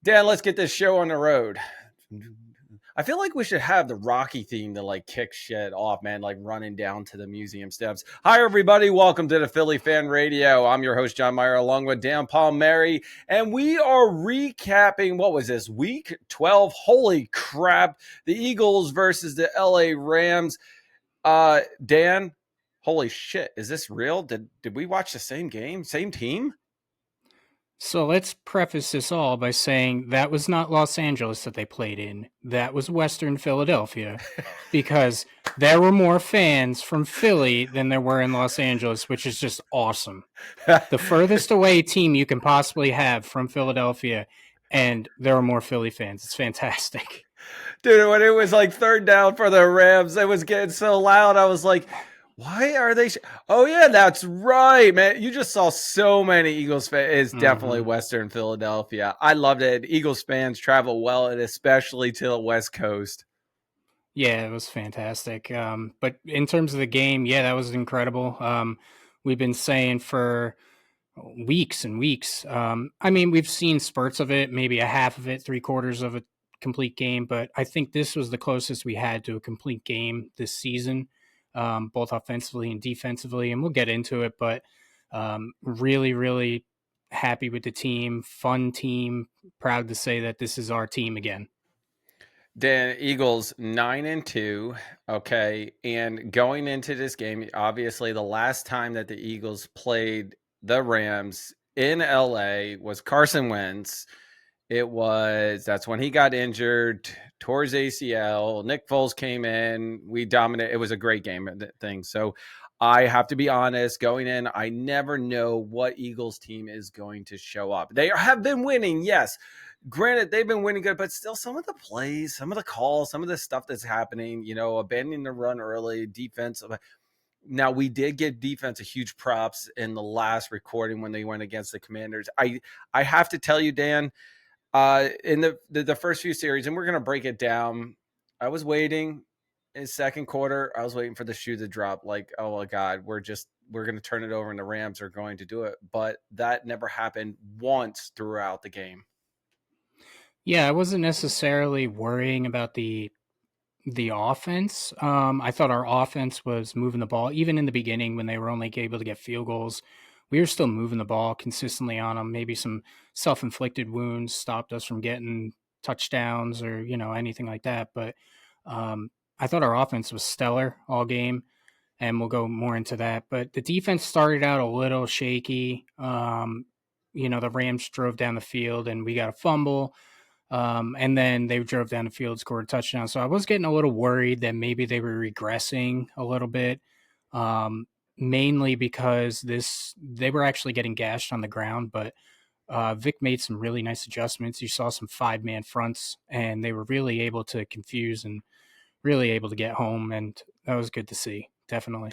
Dan, let's get this show on the road. I feel like we should have the Rocky theme to like kick shit off, man, like running down to the museum steps. Hi, everybody. Welcome to the Philly Fan Radio. I'm your host, John Myer, along with Dan Palmieri, and we are recapping, what was this, week 12? Holy crap. The Eagles versus the LA Rams. Dan, holy shit. Is this real? Did we watch the same game? Same team? So let's preface this all by saying that was not Los Angeles that they played in. That was Western Philadelphia, because there were more fans from Philly than there were in Los Angeles, which is just awesome. The furthest away team you can possibly have from Philadelphia, and there are more Philly fans. It's fantastic. Dude, when it was like third down for the Rams, it was getting so loud. I was like, why are they? Oh, yeah, that's right, man. You just saw so many Eagles fans. It's definitely Western Philadelphia. I loved it. Eagles fans travel well, and especially to the West Coast. Yeah, it was fantastic. But in terms of the game, yeah, that was incredible. We've been saying for weeks and weeks. I mean, we've seen spurts of it, maybe a half of it, three quarters of a complete game, but I think this was the closest we had to a complete game this season, both offensively and defensively. And we'll get into it, but really, really happy with the team, fun team, proud to say that this is our team again. Dan, Eagles 9-2. Okay. And going into this game, obviously the last time that the Eagles played the Rams in LA was Carson Wentz. That's when he got injured, tore his ACL. Nick Foles came in. We dominated. It was a great game thing. So I have to be honest, going in, I never know what Eagles team is going to show up. They have been winning, yes. Granted, they've been winning good, but still some of the plays, some of the calls, some of the stuff that's happening, abandoning the run early, defense. Now, we did give defense a huge props in the last recording when they went against the Commanders. I have to tell you, Dan, in the first few series, and we're going to break it down, I was waiting in second quarter. I was waiting for the shoe to drop. Like, oh my God, we're going to turn it over and the Rams are going to do it. But that never happened once throughout the game. Yeah, I wasn't necessarily worrying about the offense. I thought our offense was moving the ball, even in the beginning when they were only able to get field goals. We were still moving the ball consistently on them. Maybe some self-inflicted wounds stopped us from getting touchdowns or anything like that. But I thought our offense was stellar all game, and we'll go more into that. But the defense started out a little shaky. The Rams drove down the field, and we got a fumble. And then they drove down the field, scored a touchdown. So I was getting a little worried that maybe they were regressing a little bit, mainly because they were actually getting gashed on the ground. But Vic made some really nice adjustments. You saw some 5-man fronts, and they were really able to confuse and really able to get home. And that was good to see, definitely.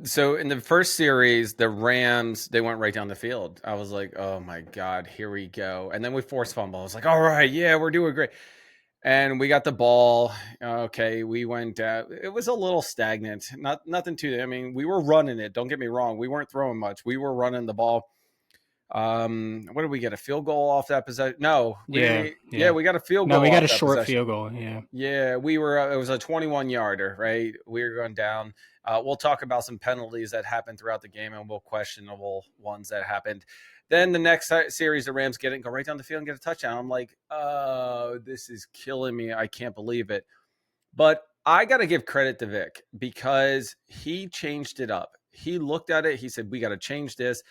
So in the first series, the Rams, they went right down the field. I was like, oh my God, here we go. And then we forced fumble. I was like, all right, yeah, we're doing great. And we got the ball. Okay, we went down. It was a little stagnant. Nothing too. I mean, we were running it. Don't get me wrong. We weren't throwing much. We were running the ball. What did we get? A field goal off that possession? No. We got a field goal. No, we got a short field goal. Yeah. Yeah, we were. It was a 21-yarder, right? We were going down. We'll talk about some penalties that happened throughout the game, and we'll questionable ones that happened. Then the next series, the Rams go right down the field and get a touchdown. I'm like, oh, this is killing me. I can't believe it. But I got to give credit to Vic because he changed it up. He looked at it. He said, we got to change this.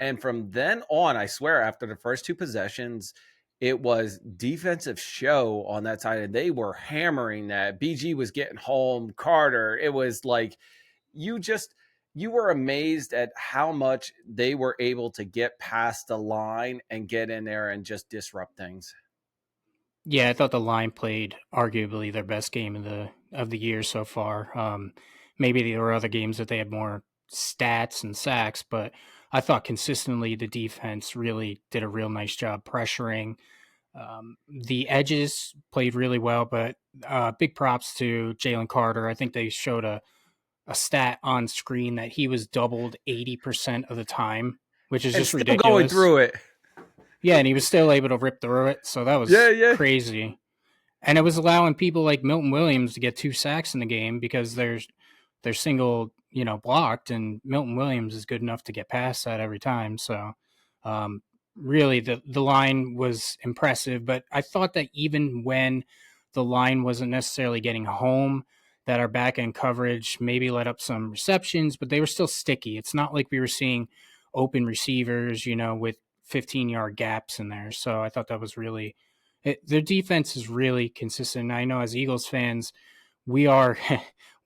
And from then on, I swear, after the first two possessions, it was defensive show on that side, and they were hammering that. BG was getting home. Carter, it was like you were amazed at how much they were able to get past the line and get in there and just disrupt things. Yeah, I thought the line played arguably their best game of the year so far. Maybe there were other games that they had more stats and sacks, but I thought consistently the defense really did a real nice job pressuring. The edges played really well, but big props to Jalen Carter. I think they showed a stat on screen that he was doubled 80% of the time, which is just ridiculous. Going through it. Yeah, and he was still able to rip through it, so that Yeah, was yeah. crazy. And it was allowing people like Milton Williams to get 2 sacks in the game because they're single, blocked, and Milton Williams is good enough to get past that every time. So, um, really, the line was impressive. But I thought that even when the line wasn't necessarily getting home, that our back end coverage maybe let up some receptions, but they were still sticky. It's not like we were seeing open receivers, with 15-yard gaps in there. So I thought that was really their defense is really consistent. I know as Eagles fans, we are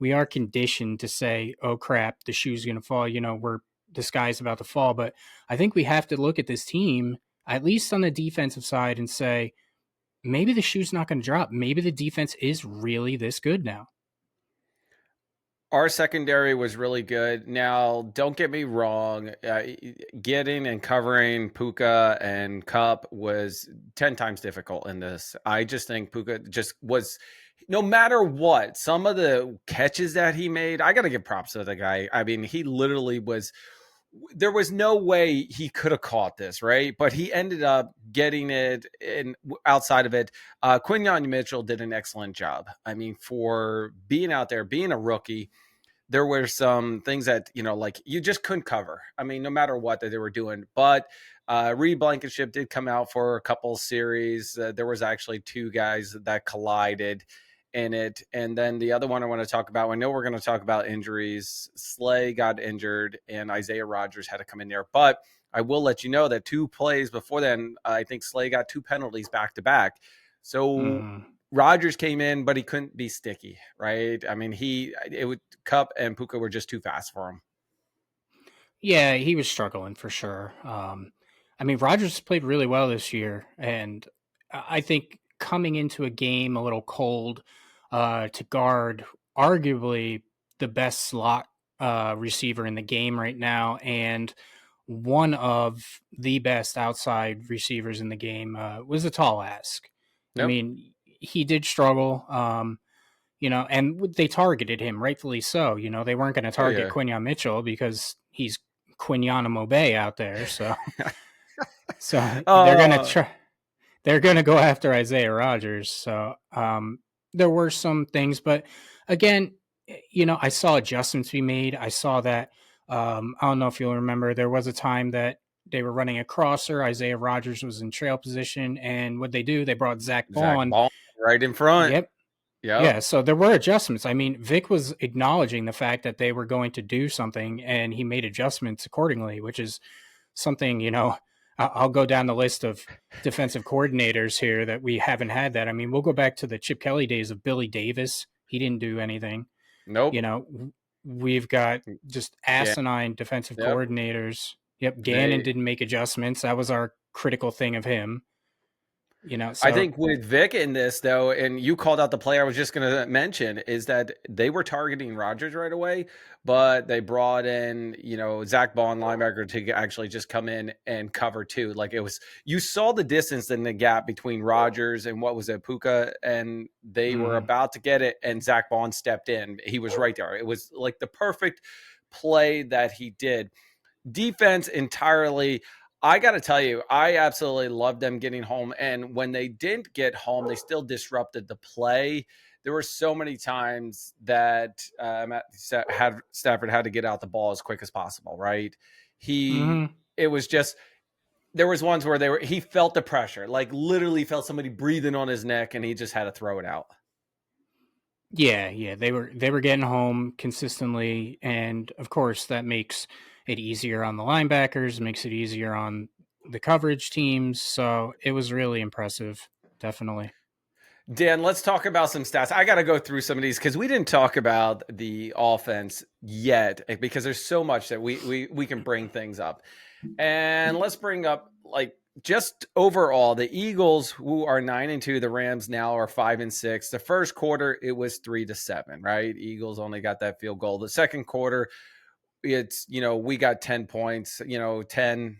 we are conditioned to say, "Oh crap, the shoe's going to fall." The sky's about to fall. But I think we have to look at this team, at least on the defensive side, and say maybe the shoe's not going to drop. Maybe the defense is really this good now. Our secondary was really good. Now, don't get me wrong. Getting and covering Puka and Cup was 10 times difficult in this. I just think Puka just was, no matter what, some of the catches that he made, I got to give props to the guy. I mean, he literally was, there was no way he could have caught this, right? But he ended up getting it, and outside of it, Quin Mitchell did an excellent job. I mean, for being out there, being a rookie, there were some things that, like you just couldn't cover. I mean, no matter what that they were doing. But Reed Blankenship did come out for a couple series. There was actually two guys that collided in it. And then the other one I want to talk about, I know we're going to talk about injuries. Slay got injured and Isaiah Rodgers had to come in there. But I will let you know that 2 plays before then, I think Slay got 2 penalties back to back. So Mm-hmm. Rodgers came in, but he couldn't be sticky, right? I mean, Cup and Puka were just too fast for him. Yeah, he was struggling for sure. I mean, Rodgers played really well this year, and I think coming into a game a little cold to guard arguably the best slot receiver in the game right now, and one of the best outside receivers in the game was a tall ask. I Nope. mean, he did struggle. And they targeted him, rightfully so. They weren't going to Oh target yeah. Quinyon Mitchell because he's Quinyon Mobe out there. So they're going to Oh try. They're going to go after Isaiah Rodgers. So there were some things, but again, I saw adjustments be made. I saw that. I don't know if you'll remember. There was a time that they were running a crosser. Isaiah Rodgers was in trail position, and what they do? They brought Zach Zach Bond. Ball right in front. Yep, Yep. yeah, so there were adjustments. I mean, Vic was acknowledging the fact that they were going to do something, and he made adjustments accordingly, which is something, I'll go down the list of defensive coordinators here that we haven't had that. I mean, we'll go back to the Chip Kelly days of Billy Davis. He didn't do anything. Nope. You know, we've got just Yeah. asinine defensive Yep. coordinators. Yep, Gannon They didn't make adjustments. That was our critical thing of him. I So think with Vic in this, though, and you called out the player I was just going to mention, is that they were targeting Rodgers right away, but they brought in, Zach Bond, linebacker, to actually just come in and cover too. Like it was, you saw the distance and the gap between Rodgers and what was it, Puka, and they were mm, about to get it, and Zach Bond stepped in. He was right there. It was like the perfect play that he did. Defense entirely. I got to tell you, I absolutely loved them getting home. And when they didn't get home, they still disrupted the play. There were so many times that Stafford had to get out the ball as quick as possible, right? mm-hmm. It was just, there was ones where he felt the pressure, like literally felt somebody breathing on his neck, and he just had to throw it out. Yeah, they were getting home consistently, and of course that makes it easier on the linebackers, makes it easier on the coverage teams. So it was really impressive, definitely. Dan, let's talk about some stats. I got to go through some of these because we didn't talk about the offense yet because there's so much that we can bring things up. And let's bring up like just overall the Eagles, who are 9-2, the Rams now are 5-6. The first quarter it was 3-7, right? Eagles only got that field goal. The second quarter it's we got 10 points, 10-7.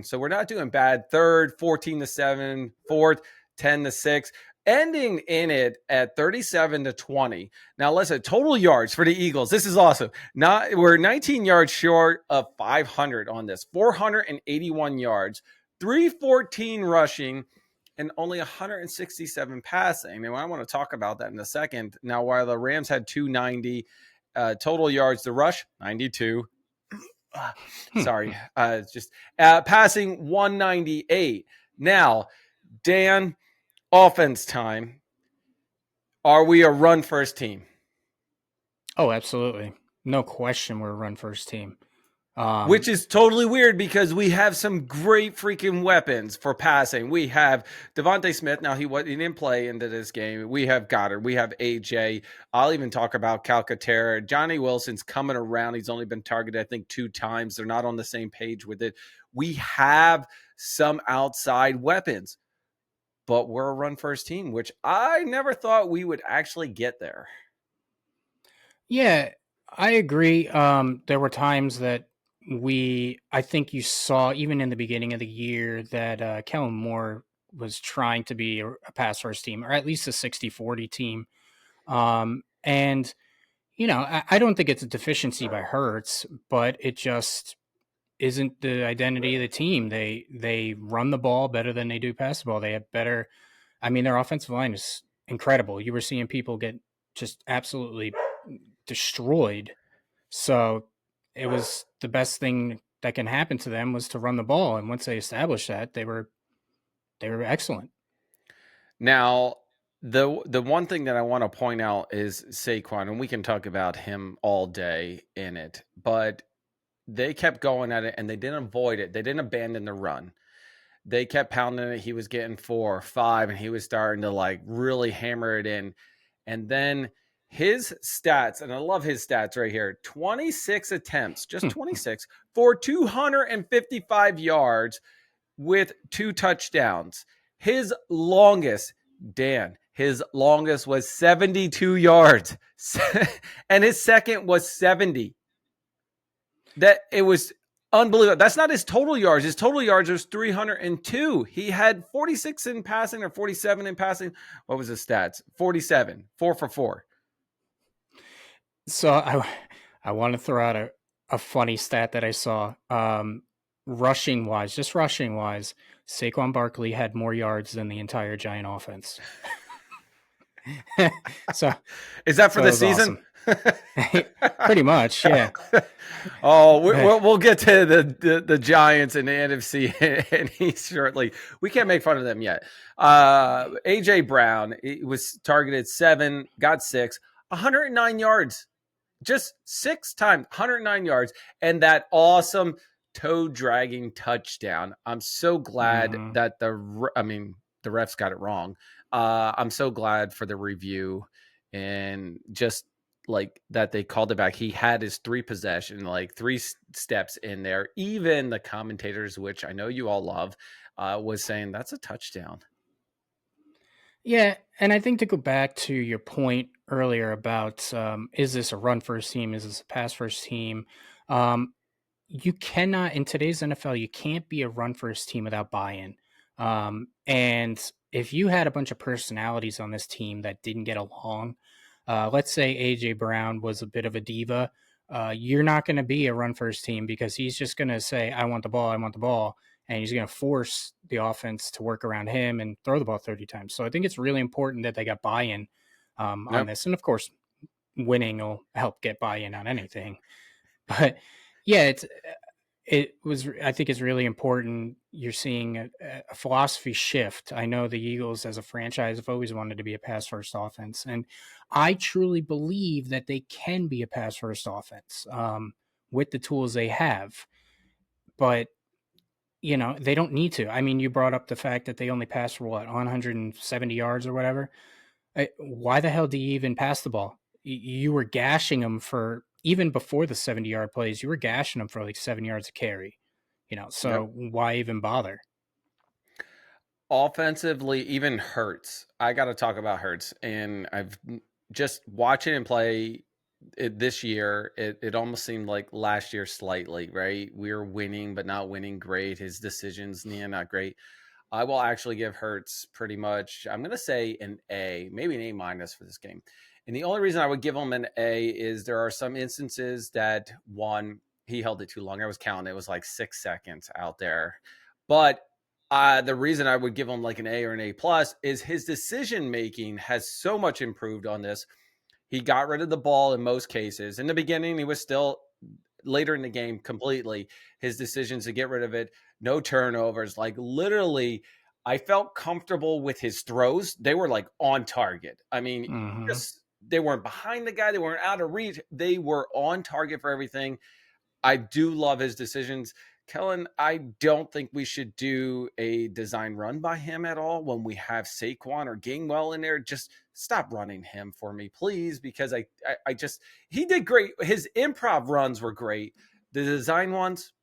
So we're not doing bad. Third, 14-7. Fourth, 10-6. Ending in it at 37-20. Now, listen, total yards for the Eagles. This is awesome. We're 19 yards short of 500 on this. 481 yards. 314 rushing, and only 167 passing. And I want to talk about that in a second. Now, while the Rams had 290 total yards, the rush 92. Sorry, just passing 198. Now, Dan, offense time. Are we a run first team? Oh, absolutely. No question we're a run first team. Which is totally weird because we have some great freaking weapons for passing. We have Devonta Smith. Now, he didn't play into this game. We have Goddard. We have AJ. I'll even talk about Calcaterra. Johnny Wilson's coming around. He's only been targeted, I think, 2 times. They're not on the same page with it. We have some outside weapons, but we're a run-first team, which I never thought we would actually get there. Yeah, I agree. There were times that I think you saw, even in the beginning of the year, that Kellen Moore was trying to be a pass first team, or at least a 60-40 team. And, I don't think it's a deficiency by Hertz, but it just isn't the identity of the team. They run the ball better than they do pass the ball. They have better, their offensive line is incredible. You were seeing people get just absolutely destroyed. So it was the best thing that can happen to them was to run the ball. And once they established that, they were excellent. Now, the one thing that I want to point out is Saquon, and we can talk about him all day in it, but they kept going at it and they didn't avoid it. They didn't abandon the run. They kept pounding it. He was getting 4 or 5, and he was starting to really hammer it in. And then his stats, and I love his stats right here, 26 attempts, just 26 for 255 yards with 2 touchdowns. His longest, Dan, his longest was 72 yards, and his second was 70. That it was unbelievable. That's not his total yards. His total yards was 302. He had 46 in passing or 47 in passing. What was his stats? 47, 4 for 4. So I want to throw out a funny stat that I saw. Rushing wise, Saquon Barkley had more yards than the entire Giant offense. So is that for the season? Awesome. Pretty much, yeah. We'll get to the Giants and the NFC and East shortly. We can't make fun of them yet. AJ Brown, he was targeted 7, got 6, 109 yards, just 6 times, 109 yards, and that awesome toe dragging touchdown. I'm so glad that the refs got it wrong. I'm so glad for the review and just that they called it back. He had his 3 possession, 3 steps in there. Even the commentators, which I know you all love, was saying that's a touchdown. Yeah, and I think to go back to your point earlier about is this a run first team? Is this a pass first team? You cannot, in today's NFL, you can't be a run first team without buy-in. And if you had a bunch of personalities on this team that didn't get along, let's say AJ Brown was a bit of a diva, you're not going to be a run first team because he's just going to say, I want the ball. And he's going to force the offense to work around him and throw the ball 30 times. So I think it's really important that they got buy-in on this. And of course, winning will help get buy-in on anything. But yeah, I think it's really important. You're seeing a philosophy shift. I know the Eagles as a franchise have always wanted to be a pass first offense. And I truly believe that they can be a pass first offense with the tools they have. But they don't need to. I mean, you brought up the fact that they only passed for 170 yards or whatever. Why the hell do you even pass the ball? You were gashing them for, even before the 70-yard plays, you were gashing them for 7 yards a carry. So why even bother? Offensively, even Hertz. I got to talk about Hertz. And I've just watching him play this year, it almost seemed like last year slightly, right? We were winning, but not winning great. His decisions, not great. I will actually give Hertz pretty much, I'm going to say an A, maybe an A- for this game. And the only reason I would give him an A is there are some instances that, one, he held it too long. I was counting. It was 6 seconds out there. But The reason I would give him like an A or an A plus is his decision making has so much improved on this. He got rid of the ball in most cases. In the beginning, he was still later in the game completely. His decisions to get rid of it, no turnovers. Like literally, I felt comfortable with his throws. They were like on target. I mean, Mm-hmm. just they weren't behind the guy, they weren't out of reach. They were on target for everything. I do love his decisions. Kellen, I don't think we should do a design run by him at all when we have Saquon or Gainwell in there. Just stop running him for me, please, because I just he did great. His improv runs were great. The design ones,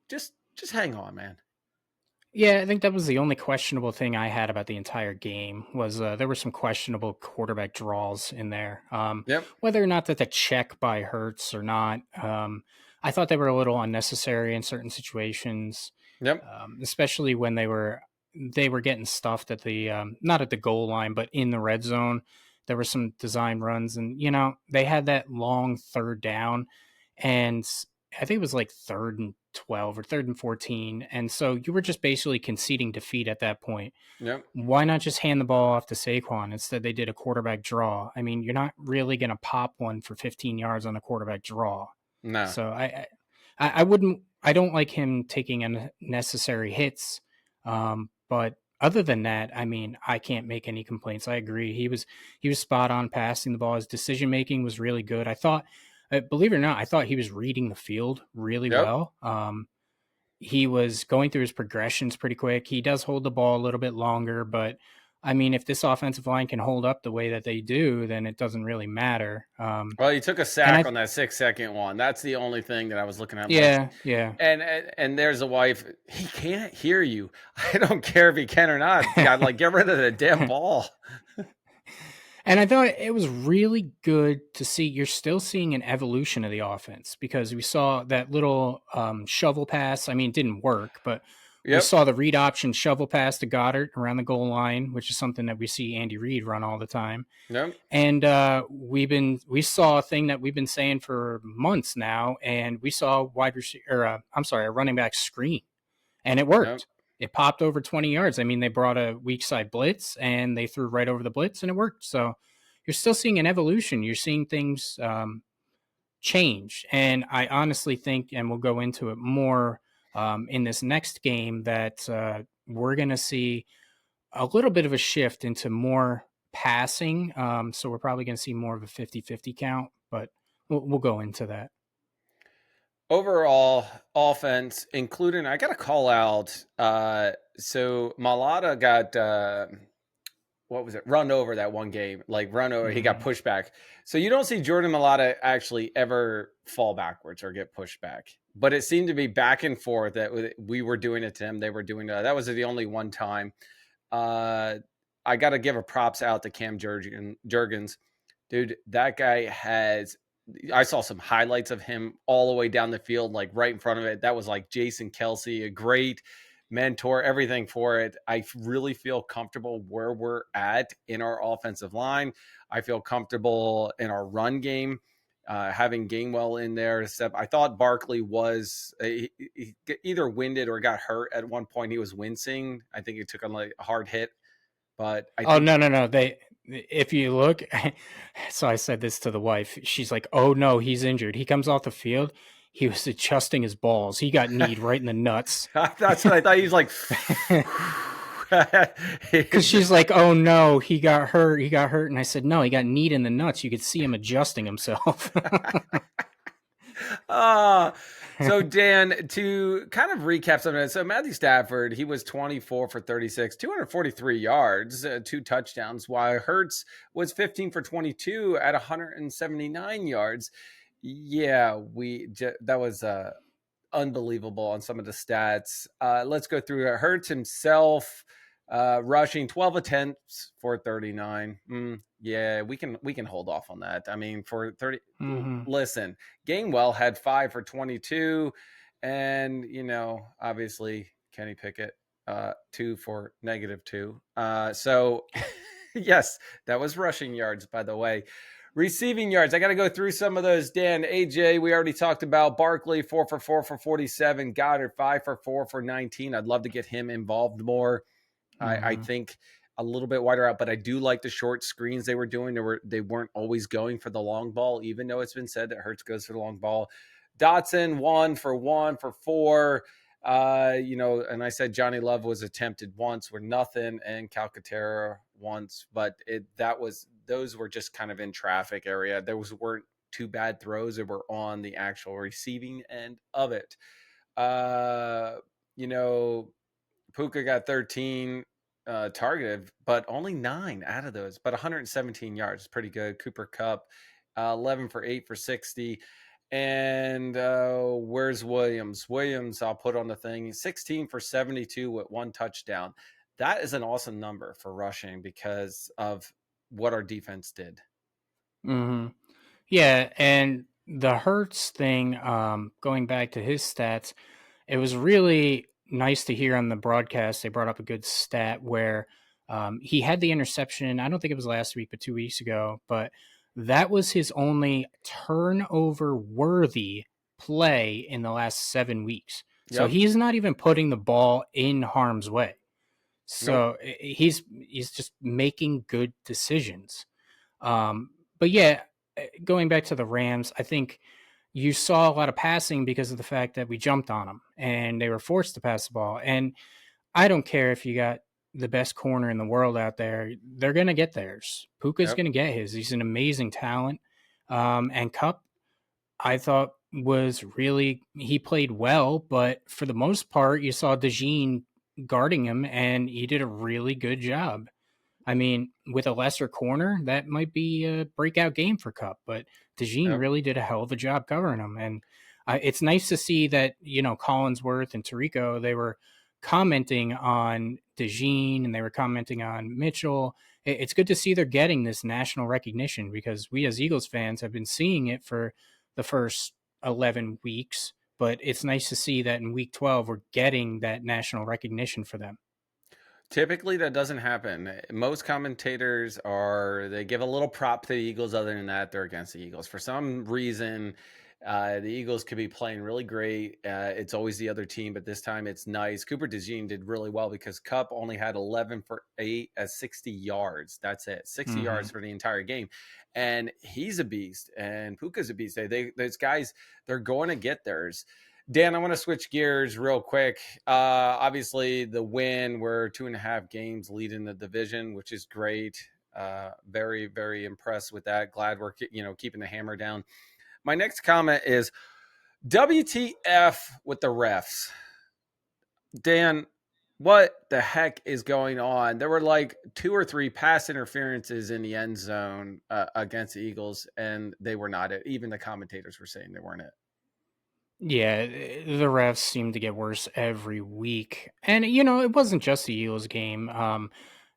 just hang on, man. Yeah, I think that was the only questionable thing I had about the entire game was there were some questionable quarterback draws in there. Yep, Whether or not that the check by Hertz or not, I thought they were a little unnecessary in certain situations, yep, especially when they were getting stuffed at the not at the goal line, but in the red zone. There were some design runs, and they had that long third down, and I think it was like 3rd and 12 or 3rd and 14. And so you were just basically conceding defeat at that point. yep. Why not just hand the ball off to Saquon? Instead, they did a quarterback draw. I mean, you're not really going to pop one for 15 yards on a quarterback draw. No, So I wouldn't, I don't like him taking unnecessary hits. But other than that, I mean, I can't make any complaints. I agree. He was spot on passing the ball. His decision making was really good. I thought, believe it or not, I thought he was reading the field really yep. well. He was going through his progressions pretty quick. He does hold the ball a little bit longer, but I mean, if this offensive line can hold up the way that they do, then it doesn't really matter. Well, he took a And sack on that 6 second one. That's the only thing that I was looking at. Like, yeah, yeah. and there's a wife. He can't hear you. I don't care if he can or not. God, like get rid of the damn ball. And I thought it was really good to see you're still seeing an evolution of the offense because we saw that little shovel pass. I mean, it didn't work, but we Yep, saw the read option shovel pass to Goddard around the goal line, which is something that we see Andy Reid run all the time. yep, And we saw a thing that we've been saying for months now, and we saw wide receiver, I'm sorry, a running back screen, and it yep. worked. It popped over 20 yards. I mean, they brought a weak side blitz and they threw right over the blitz and it worked. So you're still seeing an evolution. You're seeing things change. And I honestly think, and we'll go into it more in this next game, that we're going to see a little bit of a shift into more passing. So we're probably going to see more of a 50-50 count, but we'll go into that. Overall offense, including I got to call out. So Malata got what was it? Run over that one game, like run over. He got Mm-hmm. pushed back. So you don't see Jordan Malata actually ever fall backwards or get pushed back. But it seemed to be back and forth that we were doing it to him. They were doing it. That was the only one time. Uh, I got to give a props out to Cam Jurgens. Dude, that guy has. I saw some highlights of him all the way down the field, like right in front of it. That was like Jason Kelsey, a great mentor, everything for it. I really feel comfortable where we're at in our offensive line. I feel comfortable in our run game. Having Gainwell in there, except I thought Barkley was he either winded or got hurt at one point. He was wincing. I think he took a hard hit, but I Oh think no, no, no. If you look, so I said this to the wife. She's like, "Oh no, he's injured. He comes off the field. He was adjusting his balls. He got kneed right in the nuts." that's what I thought. He was like, Because she's like, "Oh no, he got hurt. He got hurt," and I said, "No, he got kneed in the nuts. You could see him adjusting himself." Ah, so Dan, to kind of recap some of that, so Matthew Stafford, he was 24 for 36, 243 yards, 2 touchdowns, while Hertz was 15 for 22 at 179 yards. Yeah, that was unbelievable on some of the stats. Let's go through it. Hertz himself, rushing 12 attempts for 39. Yeah, we can hold off on that. I mean, for 30. hmm Listen, Gainwell had 5 for 22, and obviously Kenny Pickett 2 for -2. So yes, that was rushing yards, by the way. Receiving yards. I got to go through some of those. Dan, AJ, we already talked about Barkley, 4 for 4 for 47. Goddard, 5 for 4 for 19. I'd love to get him involved more. I think a little bit wider out, but I do like the short screens they were doing. They weren't always going for the long ball, even though it's been said that Hertz goes for the long ball. Dotson, 1 for 4. And I said Johnny Love was attempted once for nothing, and Calcaterra once, but those were just kind of in traffic area. Weren't too bad throws that were on the actual receiving end of it. Puka got 13 targeted, but only 9 out of those, but 117 yards. Pretty good. Cooper Kupp, 11 for 8 for 60. And where's Williams? Williams, I'll put on the thing, 16 for 72 with 1 touchdown. That is an awesome number for rushing because of what our defense did. Yeah, and the Hertz thing, going back to his stats, it was really nice to hear on the broadcast. They brought up a good stat where he had the interception. I don't think it was last week, but 2 weeks ago. But that was his only turnover worthy play in the last 7 weeks. So he's not even putting the ball in harm's way. So he's just making good decisions. But yeah, going back to the Rams, I think you saw a lot of passing because of the fact that we jumped on them and they were forced to pass the ball. And I don't care if you got the best corner in the world out there, they're going to get theirs. Puka's going to get his. He's an amazing talent. And Kupp, I thought he played well, but for the most part, you saw DeJean guarding him and he did a really good job. I mean, with a lesser corner, that might be a breakout game for Kupp, but DeJean really did a hell of a job covering him. And it's nice to see that, Collinsworth and Tirico, they were commenting on DeJean and they were commenting on Mitchell. It's good to see they're getting this national recognition because we as Eagles fans have been seeing it for the first 11 weeks, but it's nice to see that in week 12, we're getting that national recognition for them. Typically, that doesn't happen. Most commentators they give a little prop to the Eagles. Other than that, they're against the Eagles. For some reason, the Eagles could be playing really great. It's always the other team, but this time it's nice. Cooper DeJean did really well because Kupp only had 11 for 8 at 60 yards. That's it. 60 yards for the entire game. And he's a beast, and Puka's a beast. Those guys, they're going to get theirs. Dan, I want to switch gears real quick. Obviously, the win, we're 2.5 games leading the division, which is great. Very, very impressed with that. Glad we're keeping the hammer down. My next comment is WTF with the refs. Dan, what the heck is going on? There were like 2 or 3 pass interferences in the end zone against the Eagles, and they were not it. Even the commentators were saying they weren't it. Yeah, the refs seem to get worse every week. And, it wasn't just the Eagles game.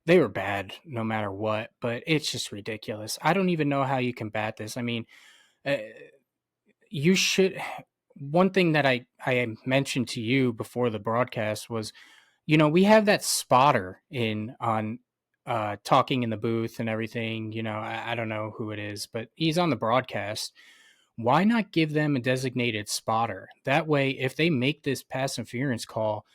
They were bad no matter what, but it's just ridiculous. I don't even know how you combat this. I mean, you should. One thing that I mentioned to you before the broadcast was, we have that spotter on talking in the booth and everything. I don't know who it is, but he's on the broadcast. Why not give them a designated spotter? That way, if they make this pass interference call,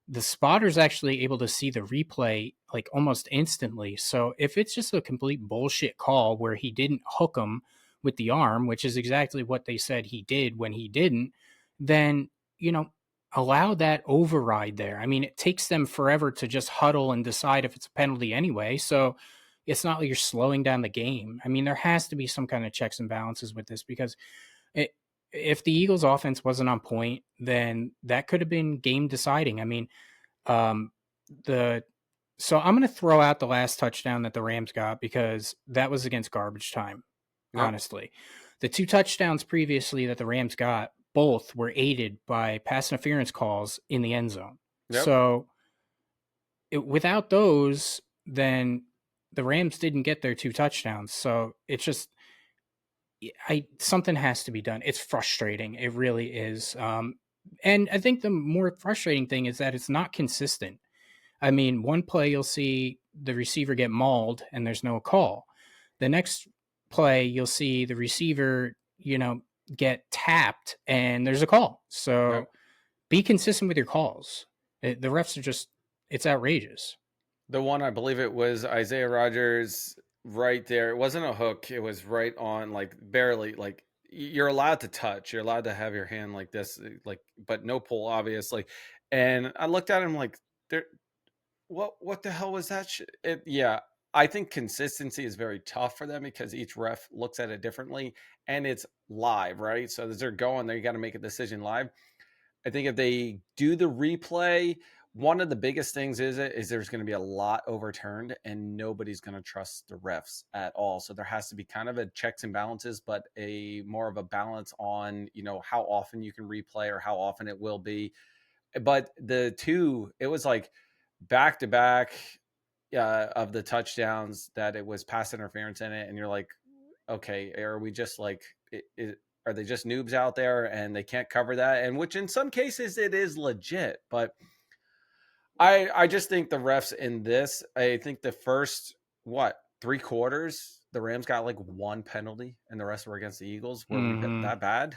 the spotter's actually able to see the replay like almost instantly. So if it's just a complete bullshit call where he didn't hook him with the arm, which is exactly what they said he did when he didn't, then, allow that override there. I mean, it takes them forever to just huddle and decide if it's a penalty anyway. So it's not like you're slowing down the game. I mean, there has to be some kind of checks and balances with this because if the Eagles offense wasn't on point, then that could have been game deciding. I mean, so I'm going to throw out the last touchdown that the Rams got because that was against garbage time. Yep. Honestly, the 2 touchdowns previously that the Rams got, both were aided by pass interference calls in the end zone. Yep. So without those, then the Rams didn't get their 2 touchdowns. So it's just, something has to be done. It's frustrating. It really is. And I think the more frustrating thing is that it's not consistent. I mean, one play you'll see the receiver get mauled and there's no call. The next play, you'll see the receiver, get tapped and there's a call. So Yep. be consistent with your calls. The refs are just, it's outrageous. The one, I believe it was Isaiah Rogers right there. It wasn't a hook. It was right on, like barely. Like you're allowed to touch. You're allowed to have your hand like this, like, but no pull, obviously. And I looked at him like, there. What the hell was that? Yeah, I think consistency is very tough for them because each ref looks at it differently, and it's live, right? So as they're going, they got to make a decision live. I think if they do the replay, one of the biggest things is there's going to be a lot overturned and nobody's going to trust the refs at all. So there has to be kind of a checks and balances, but a more of a balance on, how often you can replay or how often it will be. But the two, it was like back to back of the touchdowns that it was pass interference in it. And you're like, okay, are we just like, are they just noobs out there and they can't cover that? And which in some cases it is legit, but I just think the refs in this, I think the first three quarters, the Rams got like one penalty and the rest were against the Eagles. Were we Mm-hmm. that bad?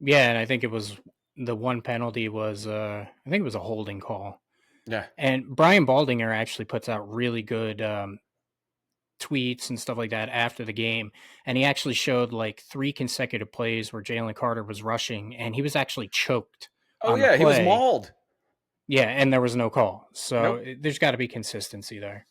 Yeah, and I think it was the one penalty was I think it was a holding call. Yeah. And Brian Baldinger actually puts out really good tweets and stuff like that after the game. And he actually showed like 3 consecutive plays where Jalen Carter was rushing and he was actually choked Oh on the yeah, he was play. mauled. Yeah, and there was no call. So Nope. there's got to be consistency there.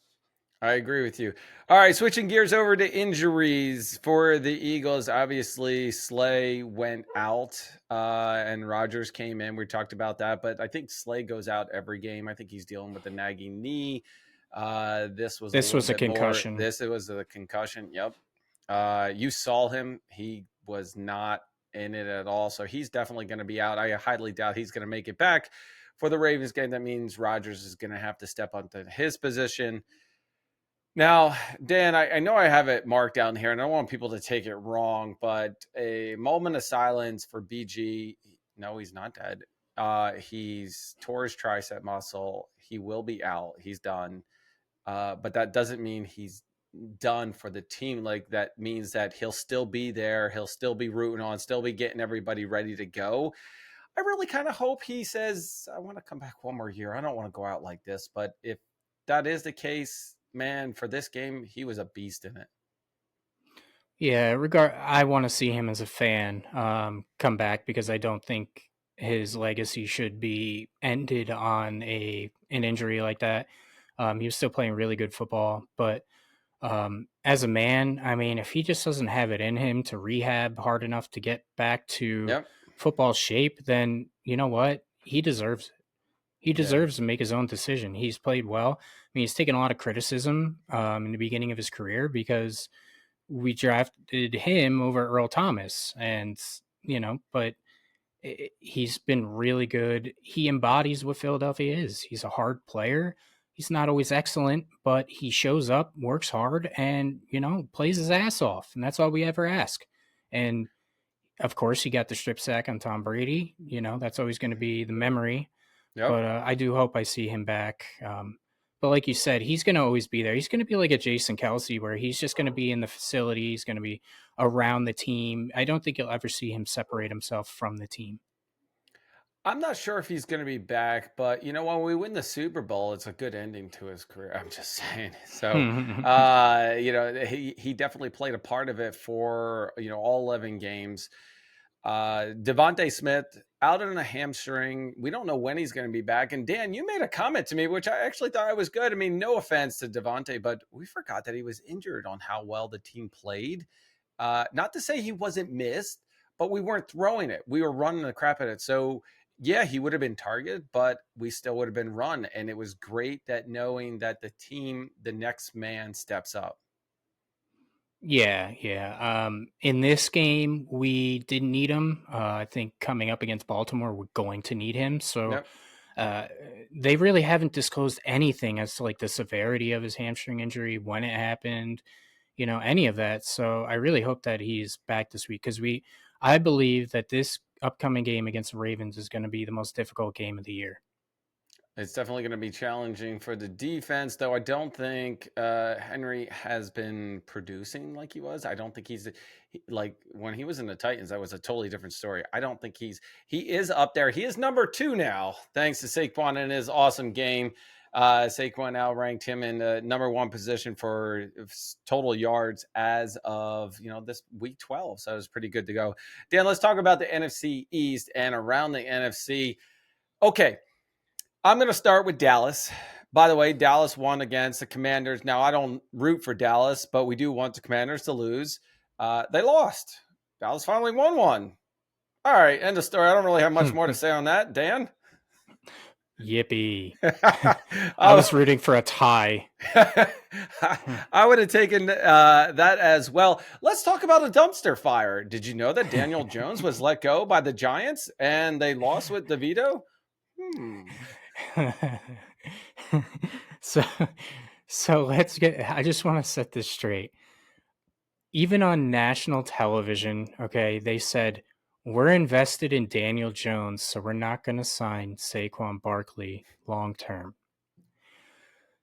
I agree with you. All right, switching gears over to injuries for the Eagles. Obviously, Slay went out and Rogers came in. We talked about that, but I think Slay goes out every game. I think he's dealing with a nagging knee. This was a This little was a bit more. concussion. This it was a concussion. Yep. You saw him. He was not in it at all. So he's definitely going to be out. I highly doubt he's going to make it back for the Ravens game. That means Rogers is going to have to step onto his position. Now, Dan, I know I have it marked down here, and I don't want people to take it wrong, but a moment of silence for BG. No, he's not dead. He's tore his tricep muscle. He will be out. He's done. But that doesn't mean he's done for the team. Like that means that he'll still be there. He'll still be rooting on, still be getting everybody ready to go. I really kind of hope he says, I want to come back one more year. I don't want to go out like this. But if that is the case, man, for this game, he was a beast in it. Yeah, I want to see him as a fan come back because I don't think his legacy should be ended on an injury like that. He was still playing really good football, but as a man, I mean, if he just doesn't have it in him to rehab hard enough to get back to Yep. football shape, then you know what? He deserves it. He Yeah. deserves to make his own decision. He's played well. I mean, he's taken a lot of criticism in the beginning of his career because we drafted him over Earl Thomas, and but he's been really good. He embodies what Philadelphia is. He's a hard player. He's not always excellent, but he shows up, works hard, and plays his ass off, and that's all we ever ask. And of course, he got the strip sack on Tom Brady. That's always going to be the memory. Yep. But I do hope I see him back. But like you said, he's going to always be there. He's going to be like a Jason Kelsey, where he's just going to be in the facility. He's going to be around the team. I don't think you'll ever see him separate himself from the team. I'm not sure if he's going to be back, but when we win the Super Bowl, it's a good ending to his career. I'm just saying. So, he definitely played a part of it for, all 11 games. Devonta Smith out on a hamstring. We don't know when he's going to be back. And Dan, you made a comment to me, which I actually thought I was good. I mean, no offense to Devonta, but we forgot that he was injured on how well the team played. Not to say he wasn't missed, but we weren't throwing it. We were running the crap at it. So, yeah, he would have been targeted, but we still would have been run. And it was great that knowing that the team, the next man steps up. Yeah. In this game, we didn't need him. I think coming up against Baltimore, we're going to need him. So Yep. uh, they really haven't disclosed anything as to like the severity of his hamstring injury, when it happened, any of that. So I really hope that he's back this week because I believe that this upcoming game against the Ravens is going to be the most difficult game of the year. It's definitely going to be challenging for the defense, though I don't think Henry has been producing like he was. I don't think like when he was in the Titans, that was a totally different story. I don't think he is up there. He is number 2 now, thanks to Saquon and his awesome game. Saquon now ranked him in the number 1 position for total yards as of this week 12. So it was pretty good to go. Dan, let's talk about the NFC East and around the NFC. Okay. I'm going to start with Dallas. By the way, Dallas won against the Commanders. Now, I don't root for Dallas, but we do want the Commanders to lose. They lost. Dallas finally won one. All right, end of story. I don't really have much more to say on that. Dan? Yippee. I was rooting for a tie. I would have taken that as well. Let's talk about a dumpster fire. Did you know that Daniel Jones was let go by the Giants and they lost with DeVito? So I just want to set this straight. Even on national television, okay, they said, we're invested in Daniel Jones, so we're not going to sign Saquon Barkley long term.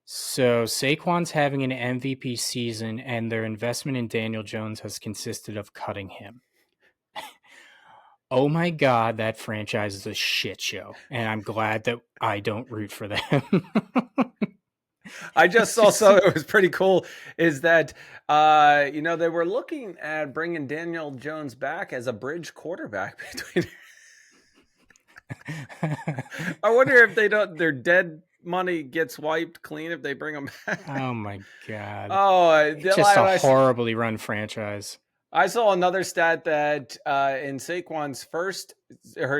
So Saquon's having an MVP season, and their investment in Daniel Jones has consisted of cutting him. Oh my God, that franchise is a shit show, and I'm glad that I don't root for them. I just saw something that was pretty cool is that, they were looking at bringing Daniel Jones back as a bridge quarterback between. I wonder if their dead money gets wiped clean if they bring them back. Oh my God. Oh, it's just a horribly run franchise. I saw another stat that in Saquon's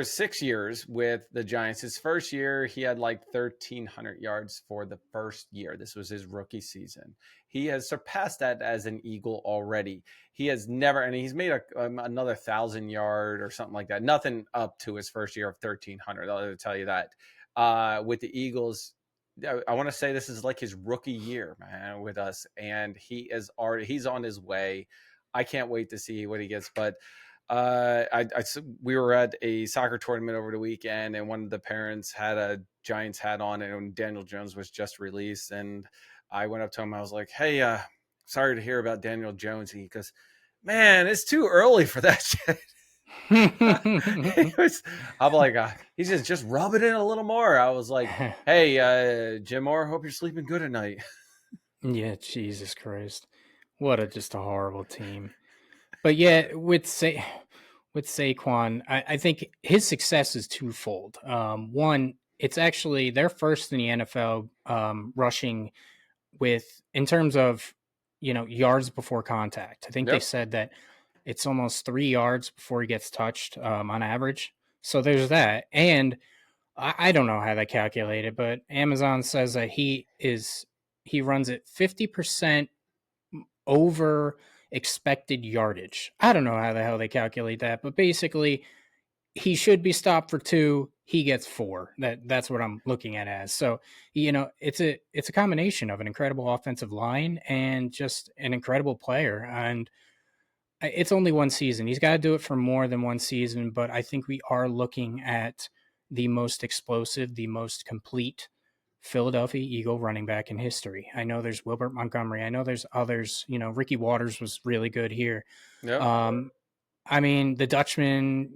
6 years with the Giants, his first year, he had like 1,300 yards for the first year. This was his rookie season. He has surpassed that as an Eagle already. He has never, and he's made another 1,000-yard or something like that. Nothing up to his first year of 1,300. I'll tell you that. With the Eagles, I want to say this is like his rookie year, man, with us, and he's on his way. I can't wait to see what he gets. But we were at a soccer tournament over the weekend, and one of the parents had a Giants hat on, and Daniel Jones was just released. And I went up to him. I was like, "Hey, sorry to hear about Daniel Jones." And he goes, "Man, it's too early for that shit." I'm like, he's just rub it in a little more. I was like, "Hey, Jim Moore, hope you're sleeping good at night." Yeah, Jesus Christ. What just a horrible team. But yeah, with Saquon, I think his success is twofold. One, it's actually they're first in the NFL rushing in terms of yards before contact. I think they said that it's almost 3 yards before he gets touched on average. So there's that, and I don't know how they calculate it, but Amazon says that he runs at 50% over expected yardage. I don't know how the hell they calculate that, but basically he should be stopped for 2, he gets 4. That's what I'm looking at as. So, it's a combination of an incredible offensive line and just an incredible player. And it's only one season. He's got to do it for more than one season, but I think we are looking at the most explosive, the most complete Philadelphia Eagle running back in history. I know there's Wilbert Montgomery. I know there's others. Ricky Waters was really good here. Yep. I mean, the Dutchman,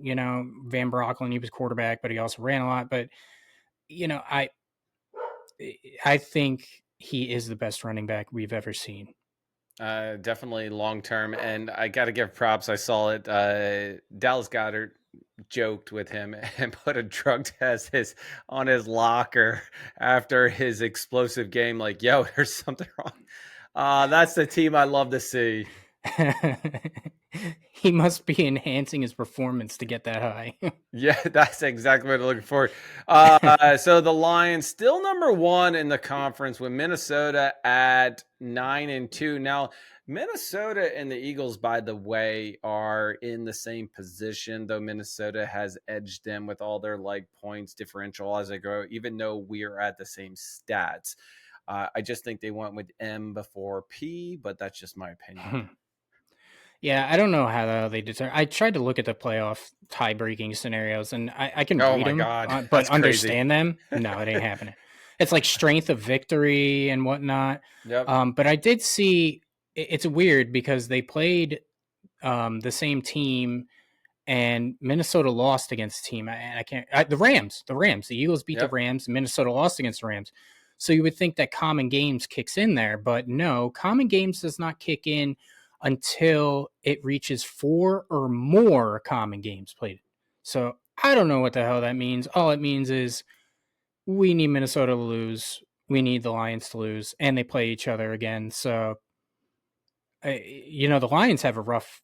Van Broecklyn, he was quarterback, but he also ran a lot. But, I think he is the best running back we've ever seen. Definitely long term. And I got to give props. I saw it. Dallas Goedert joked with him and put a drug test on his locker after his explosive game. Like, yo, there's something wrong. That's the team I love to see. He must be enhancing his performance to get that high. Yeah, that's exactly what I'm looking for. So the Lions still number 1 in the conference with Minnesota at 9-2. Now, Minnesota and the Eagles, by the way, are in the same position, though Minnesota has edged them with all their points differential as they go, even though we are at the same stats. I just think they went with M before P, but that's just my opinion. Yeah, I don't know how they determine. I tried to look at the playoff tie-breaking scenarios, and I can read them, but understand them. No, it ain't happening. it's like strength of victory and whatnot. Yep. But I did see it's weird because they played the same team and Minnesota lost against the team. I can't. The Rams. The Eagles beat the Yep. Rams. And Minnesota lost against the Rams. So you would think that common games kicks in there, but no, common games does not kick in until it reaches 4 or more common games played. So I don't know what the hell that means. All it means is we need Minnesota to lose. We need the Lions to lose, and they play each other again. So the Lions have a rough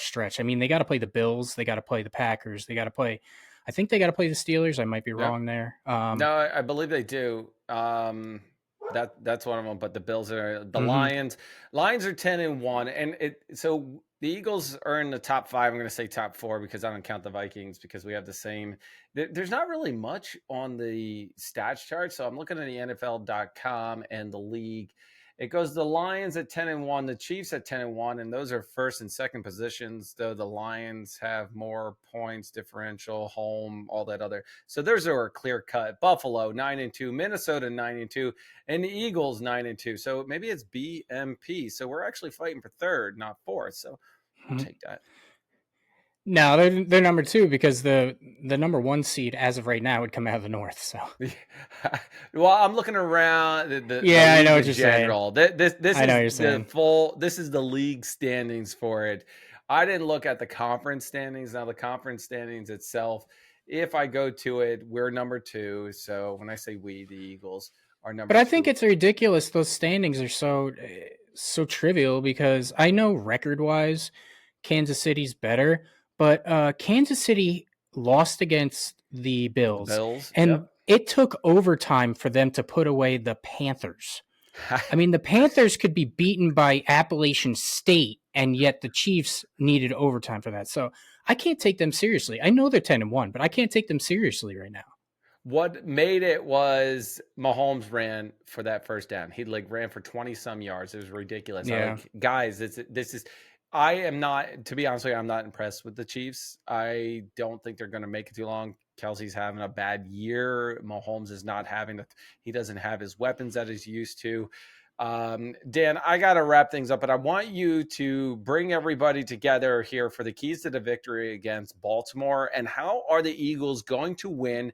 stretch. I mean, they got to play the Bills, they got to play the Packers, they got to play. I think they got to play the Steelers. I might be Yep. wrong there. No, I believe they do. That's one of them. But the Bills are the Mhm. Lions. Lions are 10-1, and so the Eagles are in the top 5. I'm going to say top 4 because I don't count the Vikings because we have the same. There's not really much on the stats chart, so I'm looking at the NFL.com and the league. It goes the Lions at 10-1, the Chiefs at 10-1, and those are first and second positions. Though the Lions have more points differential, home, all that other. So theirs are clear cut. Buffalo 9-2, Minnesota 9-2, and the Eagles 9-2. So maybe it's BMP. So we're actually fighting for third, not fourth. So I'll Mhm. take that. No, they're number 2 because the number 1 seed as of right now would come out of the North. So Well, I'm looking around the yeah, I know league what in you're saying. general. This I know is what you're the saying. full. This is the league standings for it. I didn't look at the conference standings. Now the conference standings itself, if I go to it, we're number 2. So when I say we, the Eagles are But number I think 2. it's ridiculous. Those standings are so trivial because I know record wise, Kansas City's better, but Kansas City lost against the The Bills, Bills. and Yep. it took overtime for them to put away the Panthers. I mean, the Panthers could be beaten by Appalachian State, and yet the Chiefs needed overtime for that. So I can't take them seriously. I know they're 10-1, but I can't take them seriously right now. What made it was Mahomes ran for that first down. He like ran for 20 some yards. It was ridiculous. I Yeah. like guys, this is I am not, to be honest with you, I'm not impressed with the Chiefs. I don't think they're going to make it too long. Kelsey's having a bad year. Mahomes is not having he doesn't have his weapons that he's used to. Dan, I got to wrap things up, but I want you to bring everybody together here for the keys to the victory against Baltimore. And how are the Eagles going to win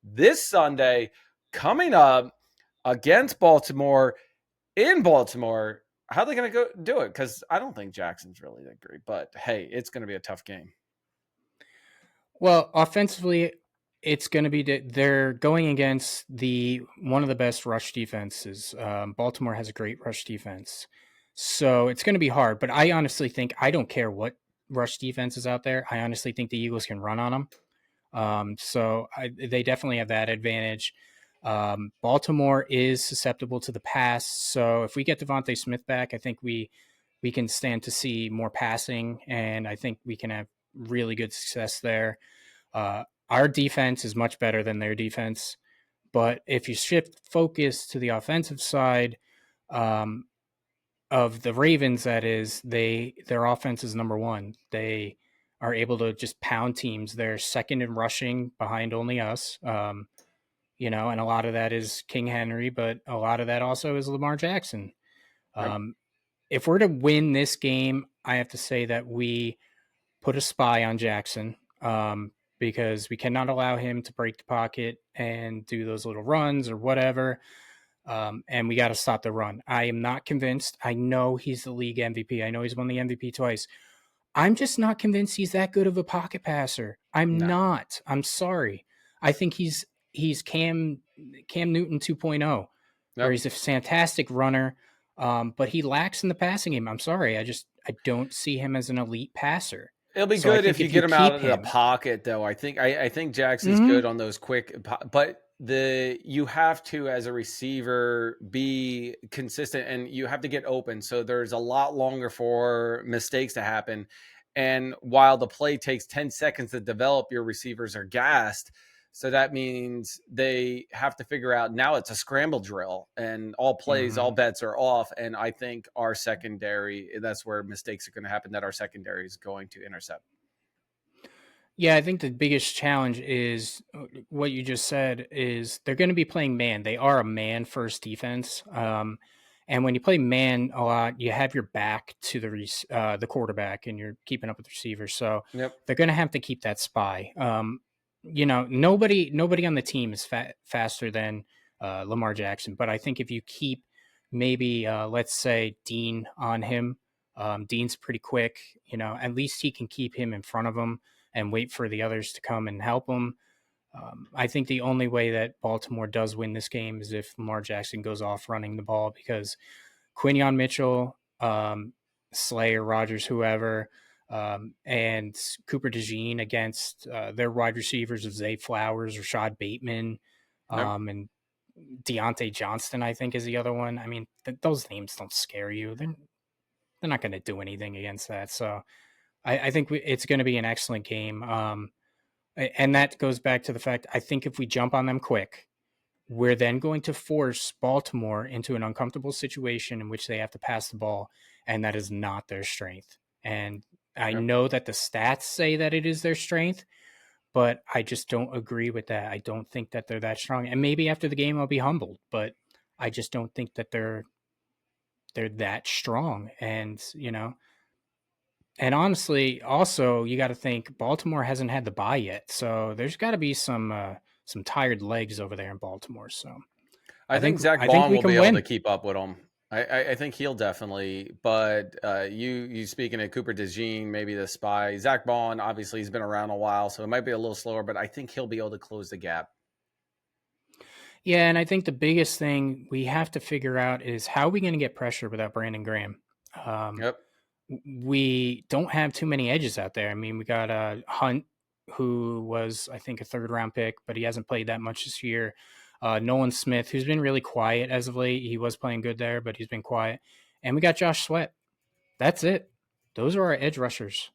this Sunday coming up against Baltimore in Baltimore? How are they going to go do it? Because I don't think Jackson's really that great, but hey, it's going to be a tough game. Well, offensively, it's going to be they're going against the one of the best rush defenses. Baltimore has a great rush defense, so it's going to be hard. But I honestly think I don't care what rush defense is out there. I honestly think the Eagles can run on them. They definitely have that advantage. Baltimore is susceptible to the pass, so if we get Devonta Smith back, I think we can stand to see more passing, and I think we can have really good success there. Our defense is much better than their defense, but if you shift focus to the offensive side um, of the Ravens, that is, their offense is number 1. They are able to just pound teams. They're second in rushing behind only us. And a lot of that is King Henry, but a lot of that also is Lamar Jackson. Yep. Um, if we're to win this game, I have to say that we put a spy on Jackson because we cannot allow him to break the pocket and do those little runs or whatever. And we got to stop the run. I am not convinced. I know he's the league MVP. I know he's won the MVP twice. I'm just not convinced he's that good of a pocket passer. I'm No. not. I'm sorry. I think he's Cam Newton 2.0, where Yep. he's a fantastic runner, but he lacks in the passing game. I'm sorry. I don't see him as an elite passer. It'll be So I good think if you if you get him out keep of the him, pocket, though. I think Jackson's mm-hmm, good on those quick, but you have to, as a receiver, be consistent and you have to get open. So there's a lot longer for mistakes to happen. And while the play takes 10 seconds to develop, your receivers are gassed. So that means they have to figure out now it's a scramble drill and all plays, mm-hmm. all bets are off. And I think our secondary, that's where mistakes are going to happen, that our secondary is going to intercept. Yeah, I think the biggest challenge is what you just said is they're going to be playing man. They are a man first defense. And when you play man a lot, you have your back to the quarterback and you're keeping up with the receiver. So Yep. they're going to have to keep that spy. Nobody on the team is faster than Lamar Jackson. But I think if you keep maybe, let's say, Dean on him, Dean's pretty quick. At least he can keep him in front of him and wait for the others to come and help them. I think the only way that Baltimore does win this game is if Lamar Jackson goes off running the ball because Quinion Mitchell, Slayer, Rogers, whoever, and Cooper DeJean against their wide receivers of Zay Flowers, Rashad Bateman, Yep. And Deontay Johnston, I think, is the other one. I mean, those names don't scare you. They're not going to do anything against that. So I think it's going to be an excellent game. And that goes back to the fact I think if we jump on them quick, we're then going to force Baltimore into an uncomfortable situation in which they have to pass the ball, and that is not their strength. And I Yep. know that the stats say that it is their strength, but I just don't agree with that. I don't think that they're that strong. And maybe after the game I'll be humbled, but I just don't think that they're that strong. And honestly, also you got to think Baltimore hasn't had the bye yet, so there's got to be some tired legs over there in Baltimore. So I think Zach I think Bond we will be can able to win. keep up with him. I think he'll definitely. But you speaking of Cooper DeJean, maybe the spy. Zach Bond, obviously, he's been around a while, so it might be a little slower, but I think he'll be able to close the gap. Yeah, and I think the biggest thing we have to figure out is how are we going to get pressure without Brandon Graham. Um, Yep. we don't have too many edges out there. I mean, we got Hunt, who was I think a third round pick, but he hasn't played that much this year. Nolan Smith, who's been really quiet as of late. He was playing good there, but he's been quiet. And we got Josh Sweat. That's it. Those are our edge rushers.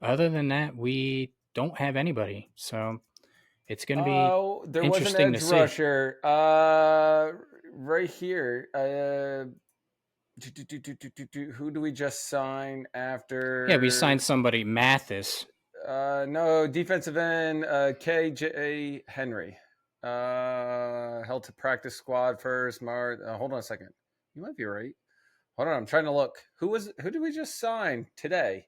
Other than that, we don't have anybody. So it's going to be Oh, there was an interesting to edge see. rusher right here. Who do we just sign Yeah, we signed after? somebody, Mathis. No, defensive end, KJ Henry. Held to practice squad first. Hold on a second. You might be right. Hold on, I'm trying to look. Who did we just sign today?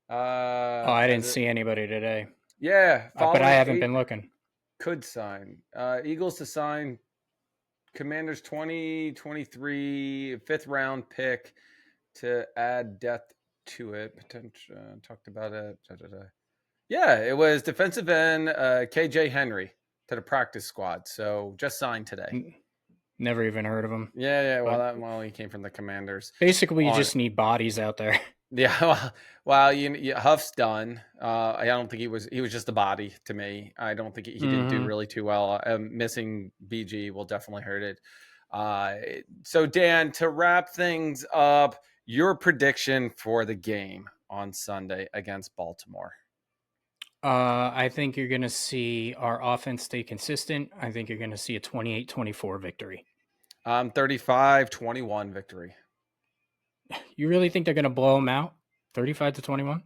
Oh, I didn't As a see anybody today, Yeah, but I following haven't eight been looking. could sign. Eagles to sign Commanders 2023 fifth round pick to add depth to it. Potential talked about it. Da, da, da. Yeah, it was defensive end KJ Henry to the practice squad. So just signed today. Never even heard of them. Yeah. But He came from the Commanders. basically, you On just need bodies out there. Yeah, Huff's done. I don't think he was just a body to me. I don't think he didn't do Mm-hmm. really too well. Missing BG will definitely hurt it. Uh, so Dan, to wrap things up, your prediction for the game on Sunday against Baltimore. I think you're going to see our offense stay consistent. I think you're going to see a 28-24 victory. 35-21 victory. You really think they're going to blow them out? 35-21?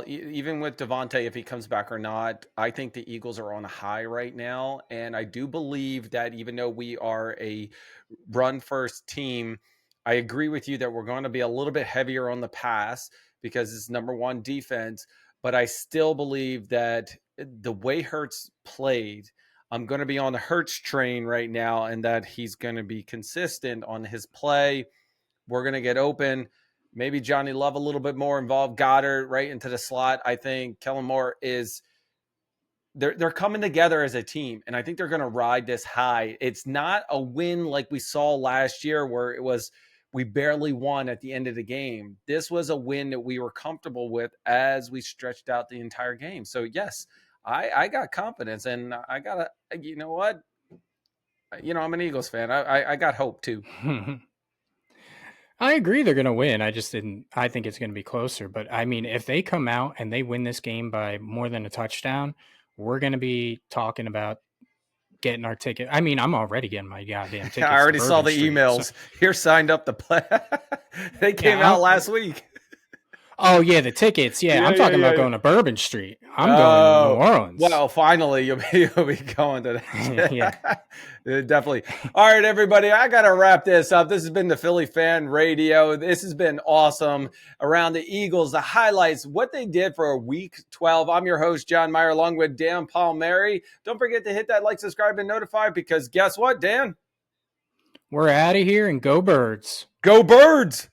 Even with Devonta, if he comes back or not, I think the Eagles are on a high right now. And I do believe that even though we are a run first team, I agree with you that we're going to be a little bit heavier on the pass because it's number one defense. But I still believe that the way Hertz played, I'm going to be on the Hertz train right now and that he's going to be consistent on his play. We're going to get open. Maybe Johnny Love a little bit more involved. Goddard right into the slot. I think Kellen Moore is they're coming together as a team, and I think they're going to ride this high. It's not a win like we saw last year where it was we barely won at the end of the game. This was a win that we were comfortable with as we stretched out the entire game. So yes, I got confidence, and I got to, you know what, I'm an Eagles fan. I got hope too. I agree they're going to win. I just didn't. I think it's going to be closer. But I mean, if they come out and they win this game by more than a touchdown, we're going to be talking about getting our ticket. I mean, I'm already getting my goddamn I tickets to already saw Bourbon the Street. So emails. You're signed up to play. They came yeah, out last week. Oh yeah, the tickets. Yeah, I'm talking about Yeah. going to Bourbon Street. I'm going to New Oh, Orleans. well, finally you'll be going to Yeah. that. Definitely. All right, everybody, I got to wrap this up. This has been the Philly Fan Radio. This has been awesome around the Eagles, the highlights, what they did for week 12. I'm your host, John Myer, along with Dan Palmieri. Don't forget to hit that like, subscribe, and notify because guess what, Dan? We're out of here and go Birds. Go Birds!